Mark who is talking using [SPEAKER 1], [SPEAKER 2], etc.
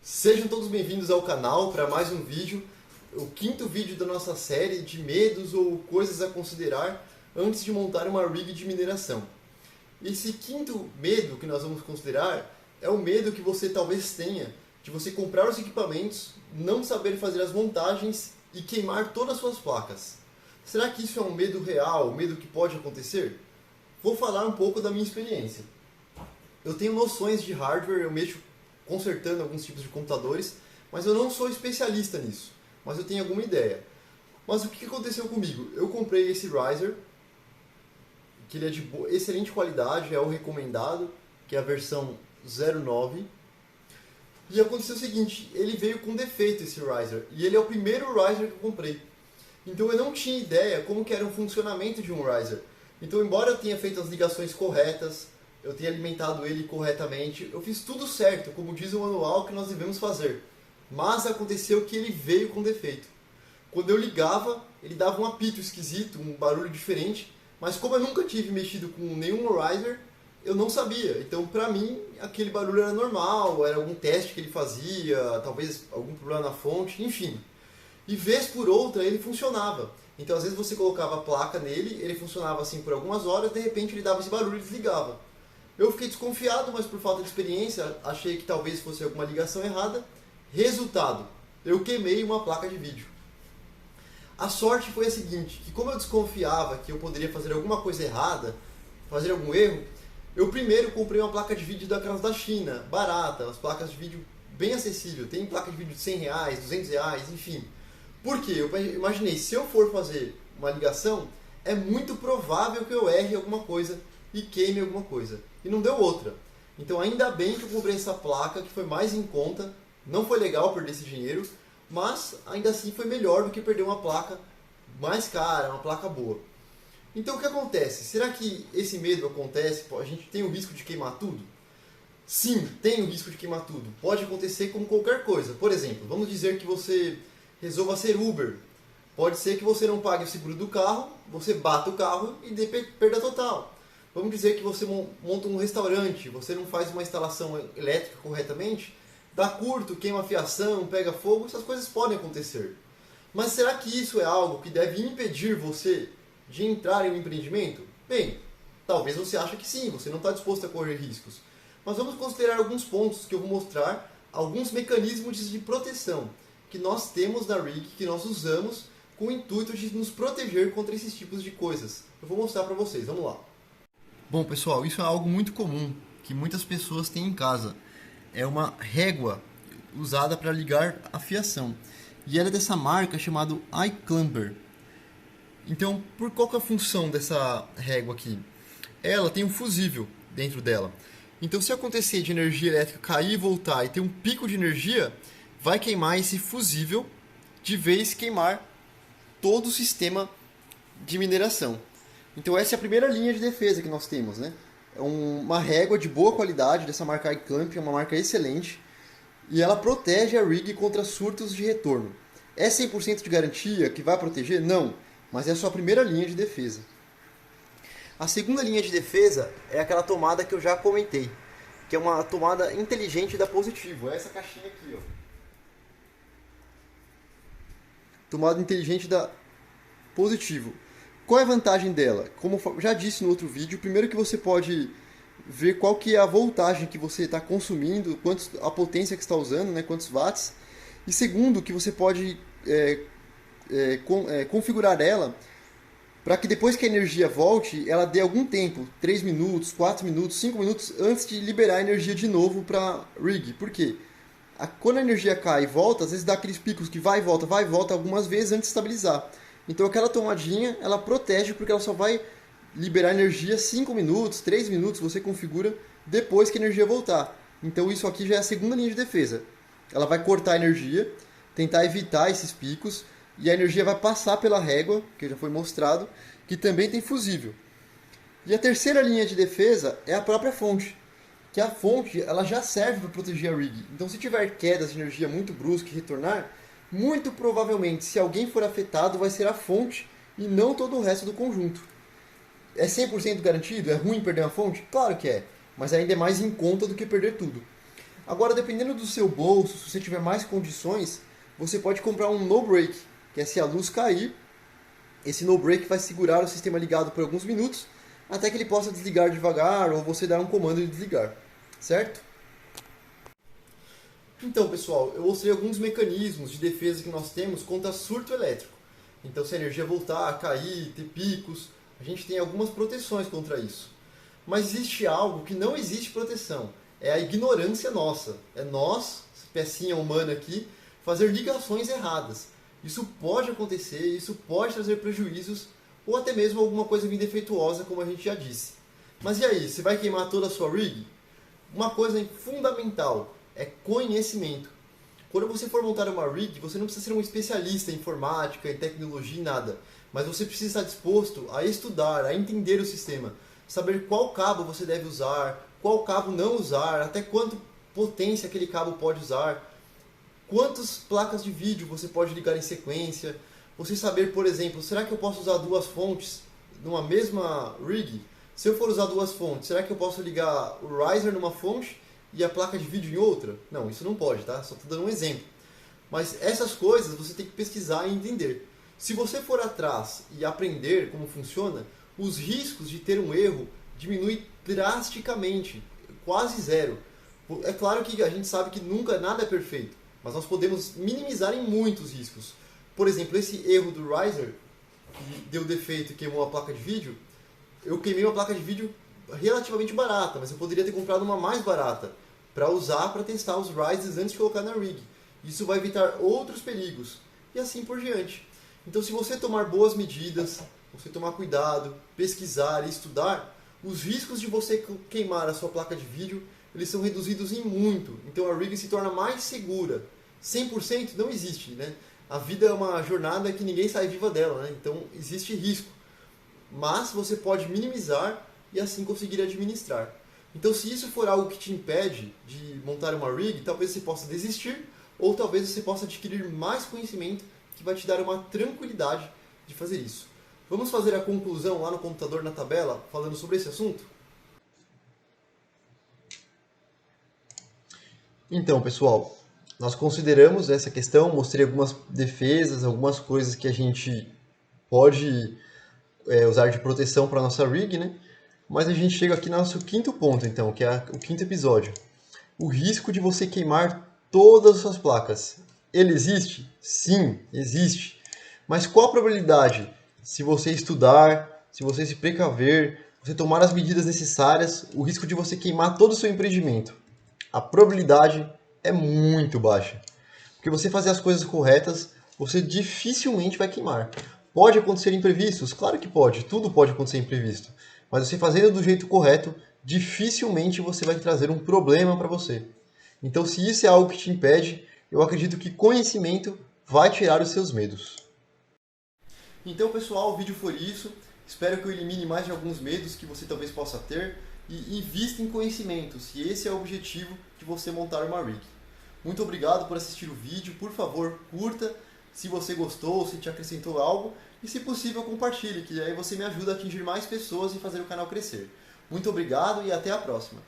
[SPEAKER 1] Sejam todos bem-vindos ao canal para mais um vídeo, o quinto vídeo da nossa série de medos ou coisas a considerar antes de montar uma rig de mineração. Esse quinto medo que nós vamos considerar é o medo que você talvez tenha de você comprar os equipamentos, não saber fazer as montagens e queimar todas as suas placas. Será que isso é um medo real, um medo que pode acontecer? Vou falar um pouco da minha experiência. Eu tenho noções de hardware, eu mexo consertando alguns tipos de computadores, mas eu não sou especialista nisso, mas eu tenho alguma ideia. Mas o que aconteceu comigo? Eu comprei esse riser, que ele é de excelente qualidade, é o recomendado, que é a versão 09. E aconteceu o seguinte, ele veio com defeito esse riser, e ele é o primeiro riser que eu comprei. Então eu não tinha ideia como que era o funcionamento de um riser. Então, embora eu tenha feito as ligações corretas, eu tenha alimentado ele corretamente, eu fiz tudo certo, como diz o manual que nós devemos fazer. Mas aconteceu que ele veio com defeito. Quando eu ligava, ele dava um apito esquisito, um barulho diferente, mas como eu nunca tive mexido com nenhum riser, eu não sabia. Então, pra mim, aquele barulho era normal, era algum teste que ele fazia, talvez algum problema na fonte, enfim. E vez por outra ele funcionava. Então, às vezes você colocava a placa nele, ele funcionava assim por algumas horas, de repente ele dava esse barulho e desligava. Eu fiquei desconfiado, mas por falta de experiência, achei que talvez fosse alguma ligação errada. Resultado, eu queimei uma placa de vídeo. A sorte foi a seguinte, que como eu desconfiava que eu poderia fazer alguma coisa errada, fazer algum erro, eu primeiro comprei uma placa de vídeo daquelas da China, barata, as placas de vídeo bem acessível. Tem placa de vídeo de R$100, R$200, enfim. Por quê? Eu imaginei, se eu for fazer uma ligação, é muito provável que eu erre alguma coisa e queime alguma coisa. E não deu outra. Então ainda bem que eu comprei essa placa, que foi mais em conta. Não foi legal perder esse dinheiro, mas ainda assim foi melhor do que perder uma placa mais cara, uma placa boa. Então o que acontece? Será que esse medo acontece? A gente tem o risco de queimar tudo? Sim, tem o risco de queimar tudo. Pode acontecer como qualquer coisa. Por exemplo, vamos dizer que você resolva ser Uber. Pode ser que você não pague o seguro do carro, você bata o carro e dê perda total. Vamos dizer que você monta um restaurante, você não faz uma instalação elétrica corretamente, dá curto, queima a fiação, pega fogo, essas coisas podem acontecer. Mas será que isso é algo que deve impedir você de entrar em um empreendimento? Bem, talvez você ache que sim, você não está disposto a correr riscos. Mas vamos considerar alguns pontos que eu vou mostrar, alguns mecanismos de proteção que nós temos na rig, que nós usamos com o intuito de nos proteger contra esses tipos de coisas. Eu vou mostrar para vocês, vamos lá. Bom, pessoal, isso é algo muito comum, que muitas pessoas têm em casa. É uma régua usada para ligar a fiação. E ela é dessa marca chamada iClamber. Então, qual que é a função dessa régua aqui? Ela tem um fusível dentro dela. Então, se acontecer de energia elétrica cair e voltar e ter um pico de energia, vai queimar esse fusível, de vez queimar todo o sistema de mineração. Então essa é a primeira linha de defesa que nós temos, né? É uma régua de boa qualidade dessa marca iClamp, é uma marca excelente, e ela protege a rig contra surtos de retorno. É 100% de garantia que vai proteger? Não, mas é a sua primeira linha de defesa. A segunda linha de defesa é aquela tomada que eu já comentei, que é uma tomada inteligente da Positivo. É essa caixinha aqui, ó. Tomada inteligente da Positivo. Qual é a vantagem dela? Como eu já disse no outro vídeo, primeiro que você pode ver qual que é a voltagem que você está consumindo, a potência que está usando, né, quantos watts. E segundo, que você pode configurar ela para que depois que a energia volte, ela dê algum tempo, 3 minutos, 4 minutos, 5 minutos, antes de liberar a energia de novo para a rig. Por quê? Quando a energia cai e volta, às vezes dá aqueles picos que vai e volta algumas vezes antes de estabilizar. Então aquela tomadinha, ela protege porque ela só vai liberar energia 5 minutos, 3 minutos, você configura depois que a energia voltar. Então isso aqui já é a segunda linha de defesa. Ela vai cortar a energia, tentar evitar esses picos, e a energia vai passar pela régua, que já foi mostrado, que também tem fusível. E a terceira linha de defesa é a própria fonte, que a fonte ela já serve para proteger a rig. Então se tiver quedas de energia muito brusca e retornar, muito provavelmente, se alguém for afetado, vai ser a fonte e não todo o resto do conjunto. É 100% garantido? É ruim perder uma fonte? Claro que é, mas ainda é mais em conta do que perder tudo. Agora, dependendo do seu bolso, se você tiver mais condições, você pode comprar um no-break, que é se a luz cair, esse no-break vai segurar o sistema ligado por alguns minutos, até que ele possa desligar devagar ou você dar um comando de desligar, certo? Então, pessoal, eu mostrei alguns mecanismos de defesa que nós temos contra surto elétrico. Então, se a energia voltar, cair, ter picos, a gente tem algumas proteções contra isso. Mas existe algo que não existe proteção, é a ignorância nossa. É nós, pecinha humana aqui, fazer ligações erradas. Isso pode acontecer, isso pode trazer prejuízos ou até mesmo alguma coisa bem defeituosa, como a gente já disse. Mas e aí, você vai queimar toda a sua rig? Uma coisa fundamental é conhecimento. Quando você for montar uma rig, você não precisa ser um especialista em informática, em tecnologia, em nada. Mas você precisa estar disposto a estudar, a entender o sistema. Saber qual cabo você deve usar, qual cabo não usar, até quanto potência aquele cabo pode usar, quantas placas de vídeo você pode ligar em sequência. Você saber, por exemplo, será que eu posso usar duas fontes numa mesma rig? Se eu for usar duas fontes, será que eu posso ligar o riser numa fonte e a placa de vídeo em outra? Não, isso não pode, tá? Só estou dando um exemplo. Mas essas coisas você tem que pesquisar e entender. Se você for atrás e aprender como funciona, os riscos de ter um erro diminuem drasticamente, quase zero. É claro que a gente sabe que nunca nada é perfeito, mas nós podemos minimizar em muitos riscos. Por exemplo, esse erro do riser, que deu defeito e queimou a placa de vídeo, eu queimei uma placa de vídeo relativamente barata, mas eu poderia ter comprado uma mais barata para usar, para testar os risers antes de colocar na rig. Isso vai evitar outros perigos e assim por diante. Então, se você tomar boas medidas, você tomar cuidado, pesquisar e estudar, os riscos de você queimar a sua placa de vídeo, eles são reduzidos em muito. Então a rig se torna mais segura. 100% não existe, né? A vida é uma jornada que ninguém sai viva dela, né? Então existe risco. Mas você pode minimizar e assim conseguir administrar. Então, se isso for algo que te impede de montar uma rig, talvez você possa desistir ou talvez você possa adquirir mais conhecimento que vai te dar uma tranquilidade de fazer isso. Vamos fazer a conclusão lá no computador, na tabela, falando sobre esse assunto? Então, pessoal, nós consideramos essa questão, mostrei algumas defesas, algumas coisas que a gente pode usar de proteção para a nossa rig, né? Mas a gente chega aqui no nosso quinto ponto, então, que é o quinto episódio. O risco de você queimar todas as suas placas. Ele existe? Sim, existe. Mas qual a probabilidade? Se você estudar, se você se precaver, você tomar as medidas necessárias, o risco de você queimar todo o seu empreendimento. A probabilidade é muito baixa. Porque você fazer as coisas corretas, você dificilmente vai queimar. Pode acontecer imprevistos? Claro que pode, tudo pode acontecer imprevisto. Mas você fazendo do jeito correto, dificilmente você vai trazer um problema para você. Então, se isso é algo que te impede, eu acredito que conhecimento vai tirar os seus medos. Então, pessoal, o vídeo foi isso. Espero que eu elimine mais de alguns medos que você talvez possa ter e invista em conhecimento, se esse é o objetivo de você montar uma rig. Muito obrigado por assistir o vídeo. Por favor, curta se você gostou, se te acrescentou algo e, se possível, compartilhe, que aí você me ajuda a atingir mais pessoas e fazer o canal crescer. Muito obrigado e até a próxima.